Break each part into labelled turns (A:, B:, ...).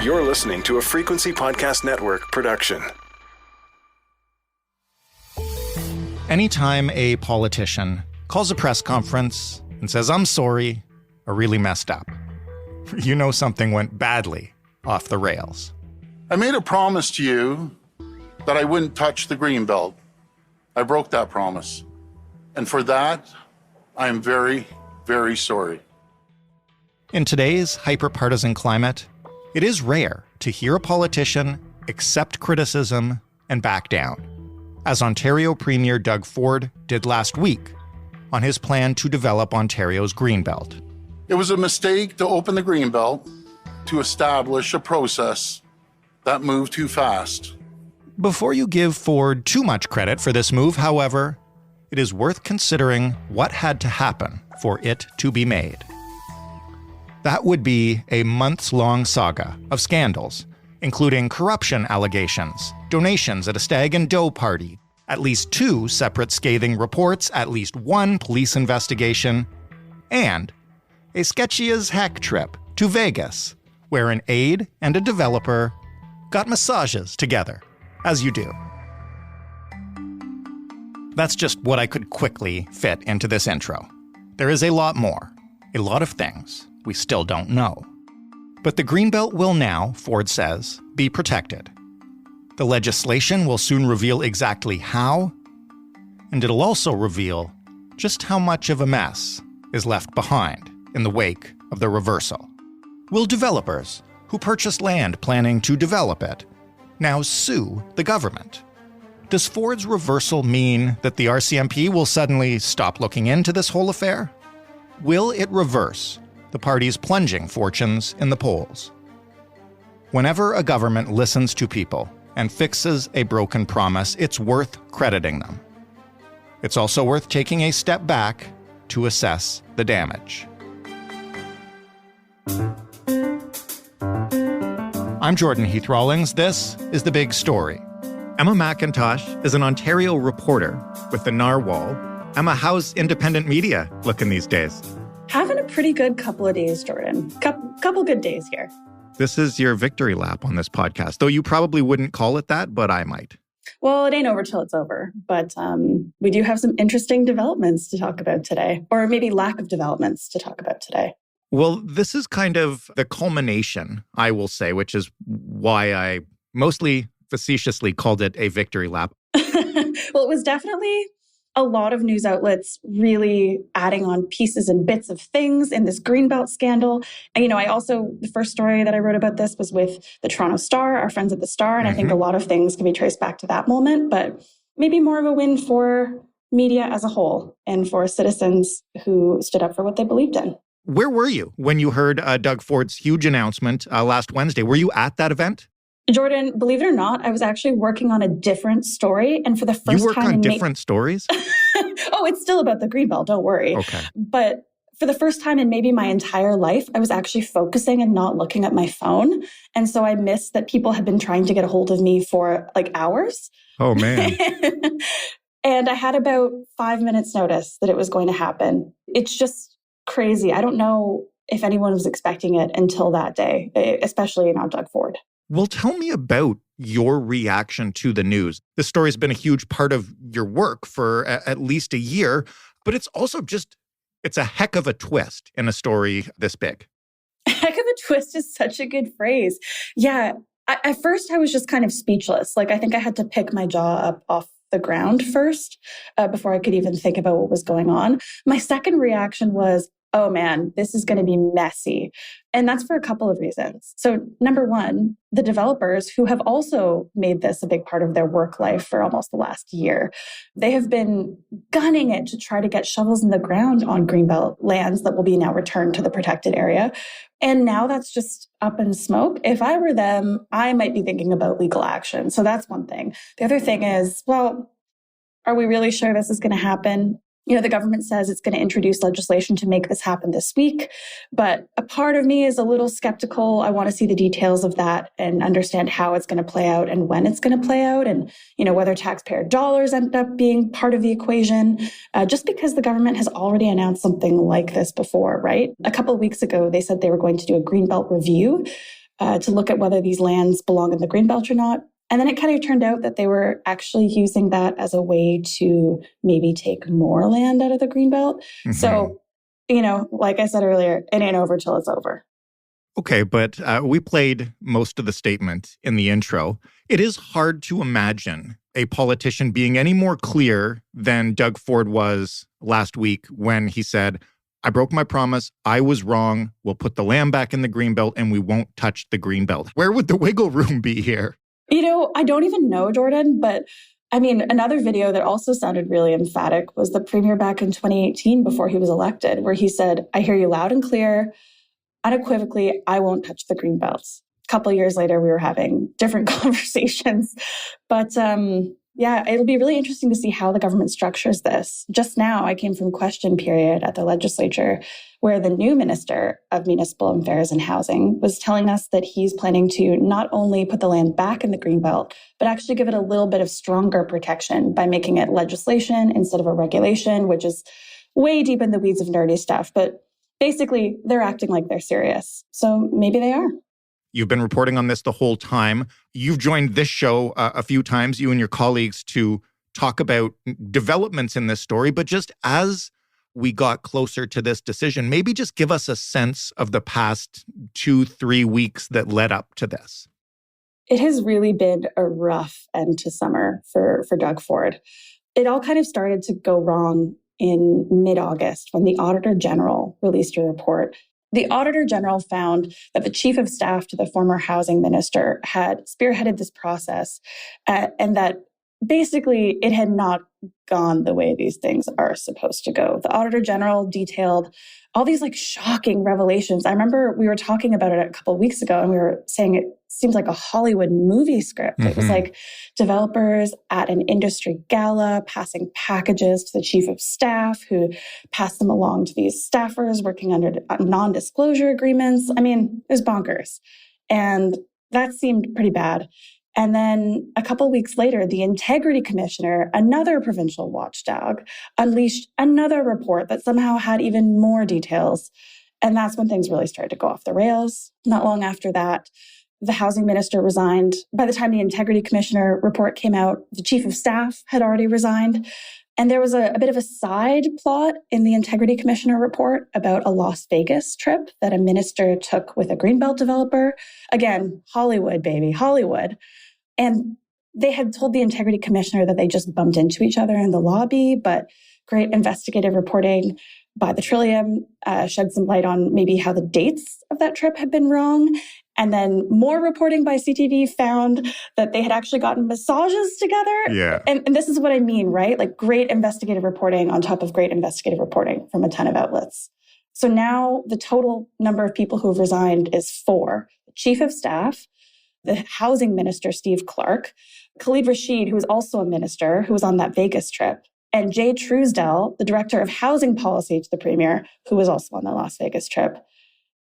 A: You're listening to a Frequency Podcast Network production.
B: Anytime a politician calls a press conference and says, "I'm sorry," or really messed up, you know something went badly off the rails.
C: I made a promise to you that I wouldn't touch the Greenbelt. I broke that promise. And for that, I am very, very sorry.
B: In today's hyper-partisan climate, it is rare to hear a politician accept criticism and back down, as Ontario Premier Doug Ford did last week on his plan to develop Ontario's Greenbelt.
C: It was a mistake to open the Greenbelt to establish a process that moved too fast.
B: Before you give Ford too much credit for this move, however, it is worth considering what had to happen for it to be made. That would be a months-long saga of scandals, including corruption allegations, donations at a stag and doe party, at least 2 separate scathing reports, at least 1 police investigation, and a sketchy as heck trip to Vegas, where an aide and a developer got massages together, as you do. That's just what I could quickly fit into this intro. There is a lot more, a lot of things we still don't know. But the Greenbelt will now, Ford says, be protected. The legislation will soon reveal exactly how, and it'll also reveal just how much of a mess is left behind in the wake of the reversal. Will developers who purchased land planning to develop it now sue the government? Does Ford's reversal mean that the RCMP will suddenly stop looking into this whole affair? Will it reverse the party's plunging fortunes in the polls? Whenever a government listens to people and fixes a broken promise, it's worth crediting them. It's also worth taking a step back to assess the damage. I'm Jordan Heath Rawlings. This is The Big Story. Emma McIntosh is an Ontario reporter with the Narwhal. Emma, how's independent media looking these days?
D: Having a pretty good couple of days, Jordan. Couple good days here.
B: This is your victory lap on this podcast, though you probably wouldn't call it that, but I might.
D: Well, it ain't over till it's over, but we do have some interesting developments to talk about today, or maybe lack of developments to talk about today.
B: Well, this is kind of the culmination, I will say, which is why I mostly facetiously called it a victory lap.
D: Well, it was definitely a lot of news outlets really adding on pieces and bits of things in this Greenbelt scandal. And, the first story that I wrote about this was with the Toronto Star, our friends at the Star. And I think a lot of things can be traced back to that moment, but maybe more of a win for media as a whole and for citizens who stood up for what they believed in.
B: Where were you when you heard Doug Ford's huge announcement last Wednesday? Were you at that event?
D: Jordan, believe it or not, I was actually working on a different story. And for the first time...
B: You work on different stories?
D: Oh, it's still about the Greenbelt, don't worry.
B: Okay.
D: But for the first time in maybe my entire life, I was actually focusing and not looking at my phone. And so I missed that people had been trying to get a hold of me for like hours.
B: Oh, man.
D: And I had about 5 minutes notice that it was going to happen. It's just crazy. I don't know if anyone was expecting it until that day, especially not Doug Ford.
B: Well, tell me about your reaction to the news. This story has been a huge part of your work for at least a year, but it's also it's a heck of a twist in a story this big.
D: Heck of a twist is such a good phrase. Yeah. At first, I was just kind of speechless. Like, I think I had to pick my jaw up off the ground first before I could even think about what was going on. My second reaction was, oh man, this is going to be messy. And that's for a couple of reasons. So number one, the developers who have also made this a big part of their work life for almost the last year, they have been gunning it to try to get shovels in the ground on Greenbelt lands that will be now returned to the protected area. And now that's just up in smoke. If I were them, I might be thinking about legal action. So that's one thing. The other thing is, well, are we really sure this is going to happen? The government says it's going to introduce legislation to make this happen this week. But a part of me is a little skeptical. I want to see the details of that and understand how it's going to play out and when it's going to play out and, whether taxpayer dollars end up being part of the equation. Just because the government has already announced something like this before, right? A couple of weeks ago, they said they were going to do a Greenbelt review. to look at whether these lands belong in the Greenbelt or not. And then it kind of turned out that they were actually using that as a way to maybe take more land out of the Greenbelt. Mm-hmm. So, like I said earlier, it ain't over till it's over.
B: Okay, but we played most of the statement in the intro. It is hard to imagine a politician being any more clear than Doug Ford was last week when he said, I broke my promise, I was wrong, we'll put the land back in the Greenbelt and we won't touch the Greenbelt. Where would the wiggle room be here?
D: I don't even know, Jordan, but another video that also sounded really emphatic was the premier back in 2018 before he was elected, where he said, I hear you loud and clear, unequivocally, I won't touch the Greenbelts. A couple of years later, we were having different conversations. But it'll be really interesting to see how the government structures this. Just now, I came from question period at the legislature, where the new Minister of Municipal Affairs and Housing was telling us that he's planning to not only put the land back in the Greenbelt, but actually give it a little bit of stronger protection by making it legislation instead of a regulation, which is way deep in the weeds of nerdy stuff. But basically, they're acting like they're serious. So maybe they are.
B: You've been reporting on this the whole time. You've joined this show a few times, you and your colleagues, to talk about developments in this story. But just as we got closer to this decision, maybe just give us a sense of the past 2-3 weeks that led up to this.
D: It has really been a rough end to summer for Doug Ford. It all kind of started to go wrong in mid-August when the Auditor General released a report. The Auditor General found that the Chief of Staff to the former housing minister had spearheaded this process and that basically it had not gone the way these things are supposed to go. The Auditor General detailed all these shocking revelations. I remember we were talking about it a couple of weeks ago and we were saying it seems like a Hollywood movie script. Mm-hmm. It was like developers at an industry gala passing packages to the Chief of Staff who passed them along to these staffers working under non-disclosure agreements. It was bonkers. And that seemed pretty bad. And then a couple of weeks later, the Integrity Commissioner, another provincial watchdog, unleashed another report that somehow had even more details. And that's when things really started to go off the rails. Not long after that, the housing minister resigned. By the time the Integrity Commissioner report came out, the Chief of Staff had already resigned. And there was a bit of a side plot in the Integrity Commissioner report about a Las Vegas trip that a minister took with a Greenbelt developer. Again, Hollywood, baby, Hollywood. And they had told the Integrity Commissioner that they just bumped into each other in the lobby, but great investigative reporting by the Trillium shed some light on maybe how the dates of that trip had been wrong. And then more reporting by CTV found that they had actually gotten massages together.
B: Yeah.
D: And this is what I mean, right? Great investigative reporting on top of great investigative reporting from a ton of outlets. So now the total number of people who have resigned is 4. The Chief of Staff, the Housing Minister, Steve Clark, Khalid Rashid, who is also a minister, who was on that Vegas trip, and Jay Truesdell, the Director of Housing Policy to the Premier, who was also on the Las Vegas trip.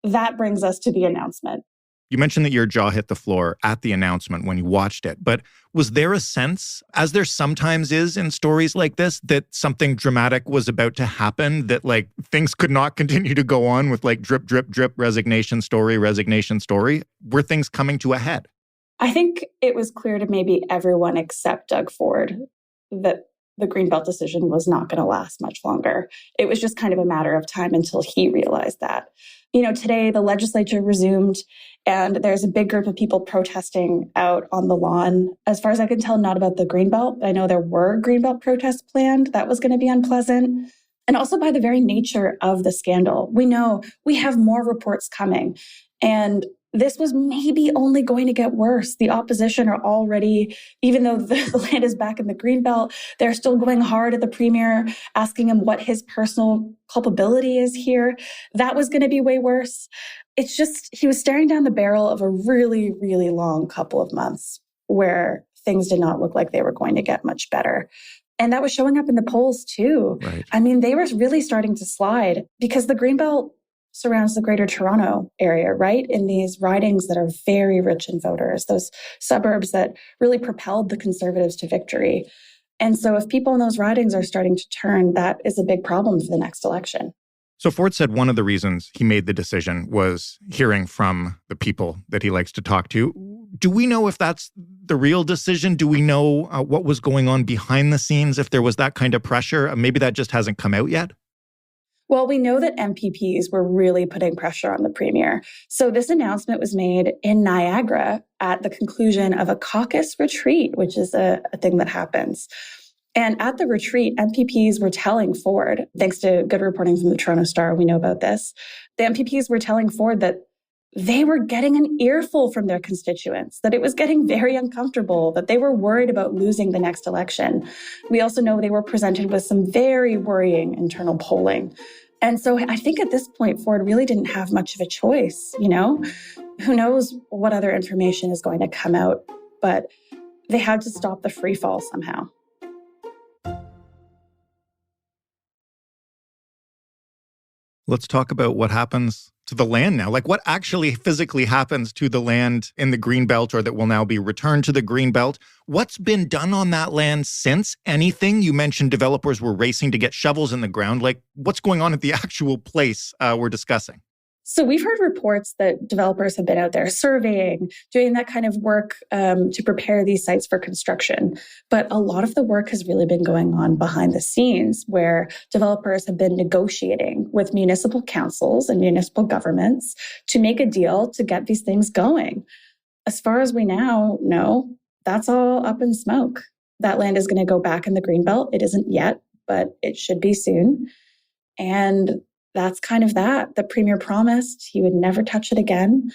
D: That brings us to the announcement.
B: You mentioned that your jaw hit the floor at the announcement when you watched it, but was there a sense, as there sometimes is in stories like this, that something dramatic was about to happen, that things could not continue to go on with drip, drip, drip, resignation story? Were things coming to a head?
D: I think it was clear to maybe everyone except Doug Ford that the Greenbelt decision was not going to last much longer. It was just kind of a matter of time until he realized that. Today the legislature resumed and there's a big group of people protesting out on the lawn. As far as I can tell, not about the Greenbelt. I know there were Greenbelt protests planned. That was going to be unpleasant. And also by the very nature of the scandal. We know we have more reports coming. And this was maybe only going to get worse. The opposition are already, even though the land is back in the Greenbelt, they're still going hard at the premier, asking him what his personal culpability is here. That was going to be way worse. It's just, he was staring down the barrel of a really, really long couple of months where things did not look like they were going to get much better. And that was showing up in the polls too.
B: Right.
D: They were really starting to slide because the Greenbelt surrounds the Greater Toronto area, right? In these ridings that are very rich in voters, those suburbs that really propelled the Conservatives to victory. And so if people in those ridings are starting to turn, that is a big problem for the next election.
B: So Ford said one of the reasons he made the decision was hearing from the people that he likes to talk to. Do we know if that's the real decision? Do we know what was going on behind the scenes, if there was that kind of pressure? Maybe that just hasn't come out yet?
D: Well, we know that MPPs were really putting pressure on the premier. So this announcement was made in Niagara at the conclusion of a caucus retreat, which is a thing that happens. And at the retreat, MPPs were telling Ford, thanks to good reporting from the Toronto Star, we know about this, the MPPs were telling Ford that they were getting an earful from their constituents, that it was getting very uncomfortable, that they were worried about losing the next election. We also know they were presented with some very worrying internal polling. And so I think at this point, Ford really didn't have much of a choice, you know? Who knows what other information is going to come out, but they had to stop the free fall somehow.
B: Let's talk about what happens to the land now. Like what actually physically happens to the land in the Greenbelt, or that will now be returned to the Greenbelt? What's been done on that land since anything? You mentioned developers were racing to get shovels in the ground. Like what's going on at the actual place we're discussing?
D: So we've heard reports that developers have been out there surveying, doing that kind of work to prepare these sites for construction. But a lot of the work has really been going on behind the scenes, where developers have been negotiating with municipal councils and municipal governments to make a deal to get these things going. As far as we now know, that's all up in smoke. That land is going to go back in the Greenbelt. It isn't yet, but it should be soon. And that's kind of that. The premier promised he would never touch it again.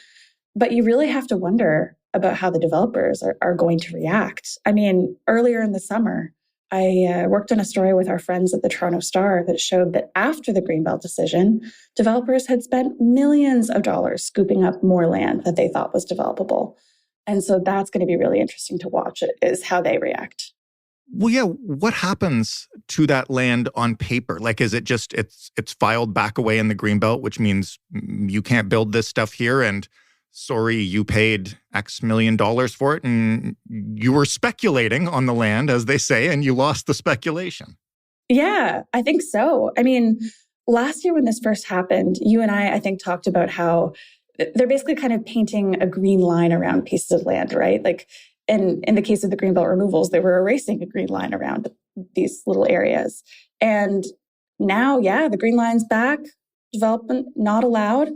D: But you really have to wonder about how the developers are going to react. I mean, earlier in the summer, I worked on a story with our friends at the Toronto Star that showed that after the Greenbelt decision, developers had spent millions of dollars scooping up more land that they thought was developable. And so that's going to be really interesting to watch, is how they react.
B: Well, yeah, what happens to that land on paper? Like, is it just, it's filed back away in the Greenbelt, which means you can't build this stuff here, and sorry, you paid X million dollars for it, and you were speculating on the land, as they say, and you lost the speculation?
D: Yeah, I think so. I mean, last year when this first happened, you and I think, talked about how they're basically kind of painting a green line around pieces of land, right? Like, and in the case of the Greenbelt removals, they were erasing a green line around these little areas. And now, yeah, the green line's back, development not allowed.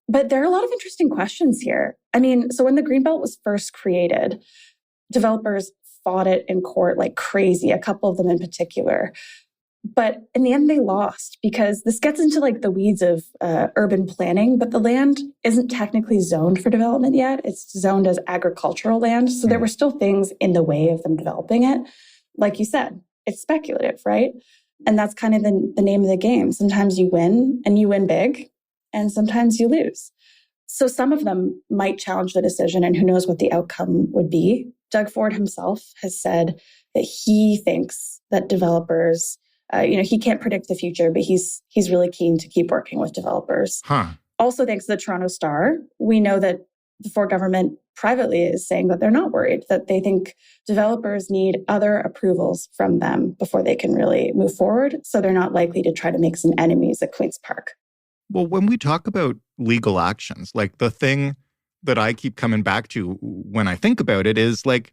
D: But there are a lot of interesting questions here. I mean, so when the Greenbelt was first created, developers fought it in court like crazy, a couple of them in particular. But in the end, they lost, because this gets into like the weeds of urban planning, but the land isn't technically zoned for development yet. It's zoned as agricultural land. So there were still things in the way of them developing it. Like you said, it's speculative, right? And that's kind of the name of the game. Sometimes you win, and you win big, and sometimes you lose. So some of them might challenge the decision, and who knows what the outcome would be. Doug Ford himself has said that he thinks that developers, he can't predict the future, but he's really keen to keep working with developers. Also, thanks to the Toronto Star, we know that the Ford government privately is saying that they're not worried, that they think developers need other approvals from them before they can really move forward. So they're not likely to try to make some enemies at Queen's Park.
B: Well, when we talk about legal actions, like the thing that I keep coming back to when I think about it is like,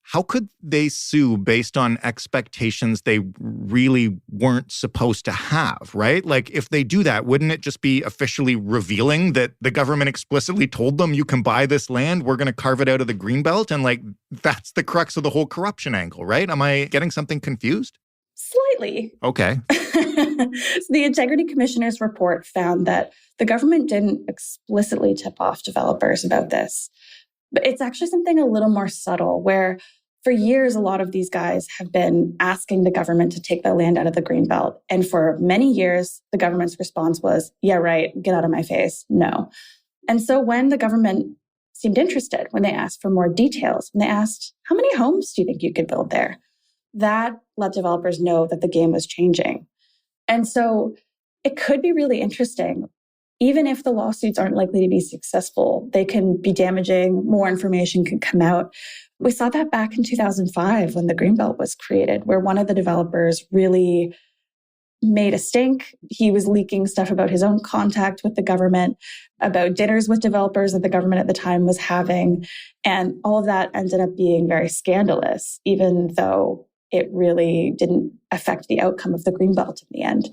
B: how could they sue based on expectations they really weren't supposed to have, right? Like, if they do that, wouldn't it just be officially revealing that the government explicitly told them, you can buy this land, we're going to carve it out of the Greenbelt? And like, that's the crux of the whole corruption angle, right? Am I getting something confused?
D: Slightly.
B: Okay.
D: So the Integrity Commissioner's report found that the government didn't explicitly tip off developers about this. But it's actually something a little more subtle, where for years, a lot of these guys have been asking the government to take the land out of the Greenbelt. And for many years, the government's response was, yeah, right, get out of my face, no. And so when the government seemed interested, when they asked for more details, when they asked, how many homes do you think you could build there? That let developers know that the game was changing. And so it could be really interesting. Even if the lawsuits aren't likely to be successful, they can be damaging, more information can come out. We saw that back in 2005 when the Greenbelt was created, where one of the developers really made a stink. He was leaking stuff about his own contact with the government, about dinners with developers that the government at the time was having. And all of that ended up being very scandalous, even though it really didn't affect the outcome of the Greenbelt in the end.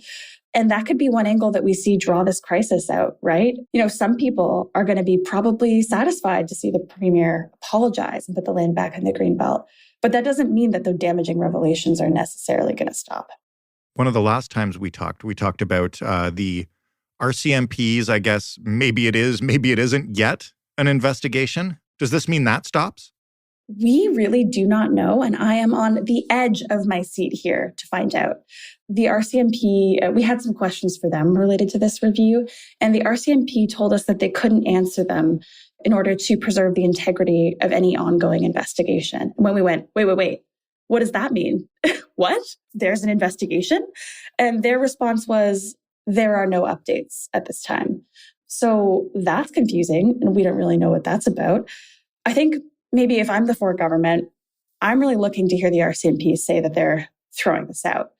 D: And that could be one angle that we see draw this crisis out, right? Some people are going to be probably satisfied to see the premier apologize and put the land back in the Greenbelt. But that doesn't mean that the damaging revelations are necessarily going to stop.
B: One of the last times we talked about the RCMPs, I guess maybe it is, maybe it isn't yet an investigation. Does this mean that stops?
D: We really do not know, and I am on the edge of my seat here to find out. The RCMP, we had some questions for them related to this review, and the RCMP told us that they couldn't answer them in order to preserve the integrity of any ongoing investigation. And when we went, wait, what does that mean? What? There's an investigation? And their response was, there are no updates at this time. So that's confusing, and we don't really know what that's about. I think maybe if I'm the Ford government, I'm really looking to hear the RCMP say that they're throwing this out.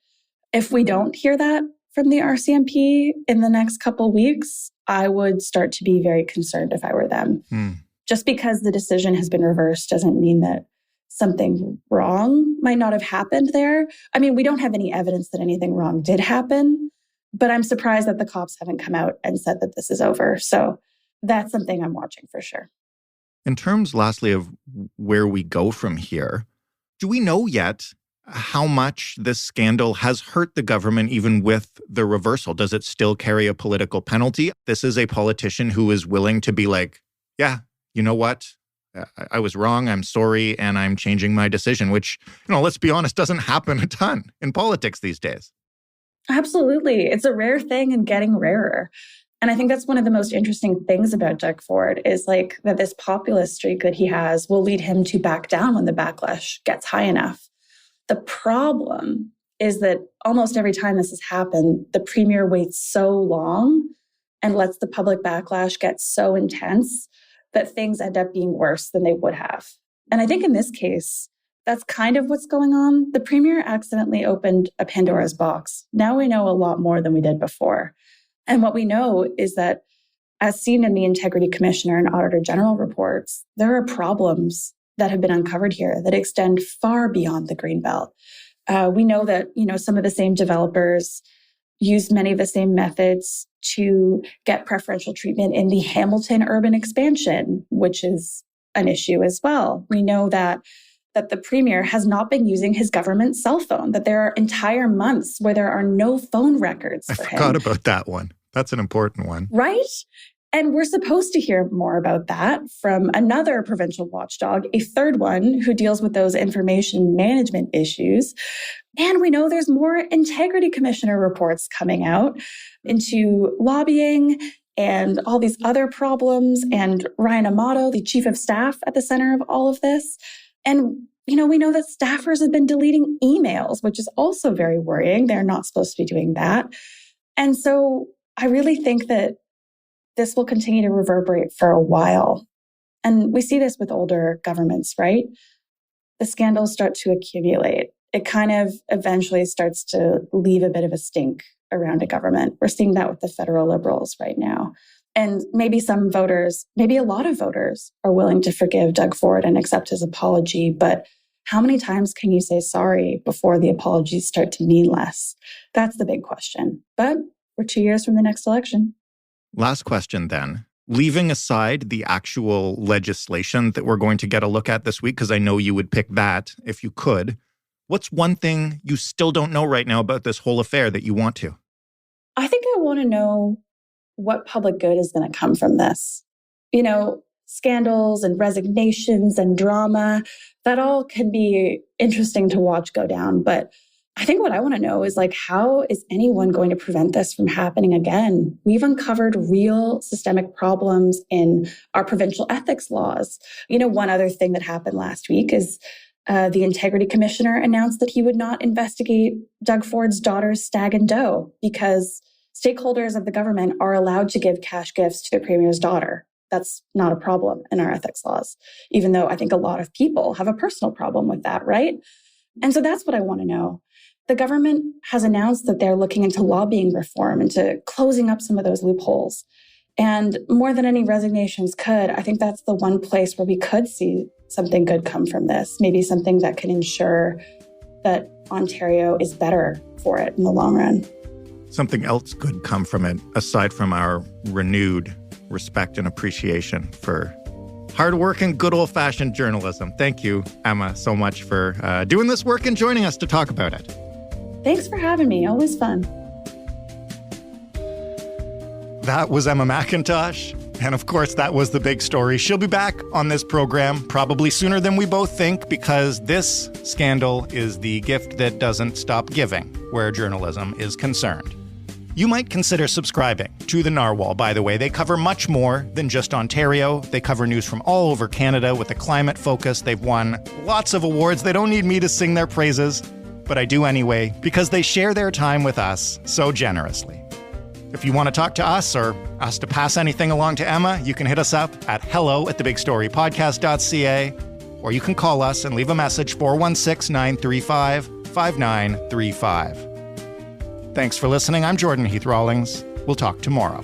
D: If we don't hear that from the RCMP in the next couple of weeks, I would start to be very concerned if I were them. Just because the decision has been reversed doesn't mean that something wrong might not have happened there. I mean, we don't have any evidence that anything wrong did happen, but I'm surprised that the cops haven't come out and said that this is over. So that's something I'm watching for sure.
B: In terms, lastly, of where we go from here, do we know yet how much this scandal has hurt the government even with the reversal? Does it still carry a political penalty? This is a politician who is willing to be like, yeah, you know what? I was wrong, I'm sorry, and I'm changing my decision, which, let's be honest, doesn't happen a ton in politics these days.
D: Absolutely. It's a rare thing and getting rarer. And I think that's one of the most interesting things about Doug Ford is that this populist streak that he has will lead him to back down when the backlash gets high enough. The problem is that almost every time this has happened, the premier waits so long and lets the public backlash get so intense that things end up being worse than they would have. And I think in this case, that's kind of what's going on. The premier accidentally opened a Pandora's box. Now we know a lot more than we did before. And what we know is that, as seen in the Integrity Commissioner and Auditor General reports, there are problems that have been uncovered here that extend far beyond the Greenbelt. We know that, some of the same developers used many of the same methods to get preferential treatment in the Hamilton urban expansion, which is an issue as well. We know that the premier has not been using his government cell phone, that there are entire months where there are no phone records for him.
B: I forgot about that one. That's an important one.
D: Right? And we're supposed to hear more about that from another provincial watchdog, a third one who deals with those information management issues. And we know there's more Integrity Commissioner reports coming out into lobbying and all these other problems. And Ryan Amato, the chief of staff at the center of all of this. And, we know that staffers have been deleting emails, which is also very worrying. They're not supposed to be doing that. And so I really think that this will continue to reverberate for a while. And we see this with older governments, right? The scandals start to accumulate. It kind of eventually starts to leave a bit of a stink around a government. We're seeing that with the federal Liberals right now. And maybe some voters, maybe a lot of voters, are willing to forgive Doug Ford and accept his apology. But how many times can you say sorry before the apologies start to mean less? That's the big question. But we're 2 years from the next election.
B: Last question then. Leaving aside the actual legislation that we're going to get a look at this week, because I know you would pick that if you could, what's one thing you still don't know right now about this whole affair that you want to?
D: I think I want to know what public good is going to come from this. Scandals and resignations and drama, that all can be interesting to watch go down. But I think what I want to know is how is anyone going to prevent this from happening again? We've uncovered real systemic problems in our provincial ethics laws. One other thing that happened last week is the Integrity Commissioner announced that he would not investigate Doug Ford's daughter's stag and doe because stakeholders of the government are allowed to give cash gifts to the premier's daughter. That's not a problem in our ethics laws, even though I think a lot of people have a personal problem with that, right? And so that's what I want to know. the government has announced that they're looking into lobbying reform, into closing up some of those loopholes. And more than any resignations could, I think that's the one place where we could see something good come from this, maybe something that can ensure that Ontario is better for it in the long run.
B: Something else could come from it, aside from our renewed respect and appreciation for hard-working, good old-fashioned journalism. Thank you, Emma, so much for doing this work and joining us to talk about it.
D: Thanks for having me. Always fun.
B: That was Emma McIntosh. And of course, that was the big story. She'll be back on this program probably sooner than we both think, because this scandal is the gift that doesn't stop giving where journalism is concerned. You might consider subscribing to the Narwhal, by the way. They cover much more than just Ontario. They cover news from all over Canada with a climate focus. They've won lots of awards. They don't need me to sing their praises, but I do anyway, because they share their time with us so generously. If you want to talk to us or us to pass anything along to Emma, you can hit us up at hello@thebigstorypodcast.ca, or you can call us and leave a message, 416-935-5935. Thanks for listening. I'm Jordan Heath Rawlings. We'll talk tomorrow.